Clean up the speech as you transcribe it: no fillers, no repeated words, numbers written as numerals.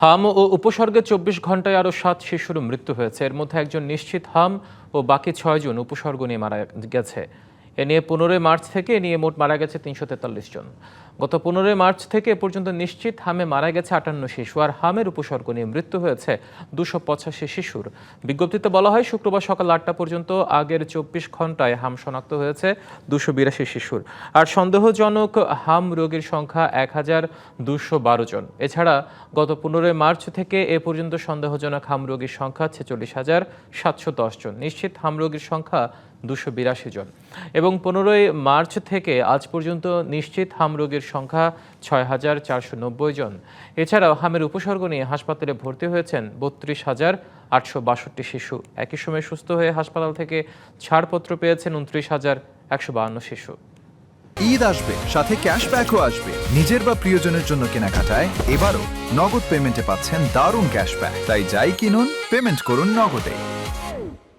হাম ও উপসর্গে ২৪ ঘন্টায় আরও ৭ শিশুর মৃত্যু হয়েছে। এর মধ্যে একজন নিশ্চিত হাম ও বাকি ৬ জন উপসর্গ নিয়ে মারা গেছে। এ নিয়ে ১৫ মার্চ থেকে এ নিয়ে মোট মারা গেছে ৩৪৩ জন। গত ১৫ মার্চ থেকে এ পর্যন্ত নিশ্চিত হামে মারা গেছে ৫৮ শিশু, আর হামের উপসর্গ নিয়ে মৃত্যু হয়েছে ২৮৫ শিশুর। বিজ্ঞপ্তিতে বলা হয়, শুক্রবার সকাল ৮টা পর্যন্ত আগের ২৪ ঘন্টায় হাম শনাক্ত হয়েছে ২৮২ শিশুর, আর সন্দেহজনক হাম রোগীর সংখ্যা ১,২১২ জন। এছাড়া গত ১৫ মার্চ থেকে এ পর্যন্ত সন্দেহজনক হাম রোগীর সংখ্যা ৪৬,৭১০ জন। নিশ্চিত হাম রোগীর সংখ্যা ২৮২ জন এবং ১৫ মার্চ থেকে আজ পর্যন্ত নিশ্চিত হাম রোগীর সংখ্যা ৬,৪৯০ জন। এছাড়াও হামের উপসর্গ নিয়ে হাসপাতালে ভর্তি হয়েছেন ৩২,৮৬২ শিশু। একই সময় সুস্থ হয়ে হাসপাতাল থেকে ছাড়পত্র পেয়েছেন ২৯,১৫২ শিশু। ঈদ আসবে, সাথে ক্যাশব্যাকও আসবে। নিজের বা প্রিয়জনের জন্য কেনাকাটায় এবারও নগদ পেমেন্টে পাচ্ছেন দারুণ ক্যাশব্যাক। তাই যাই কিনুন, পেমেন্ট করুন নগদে।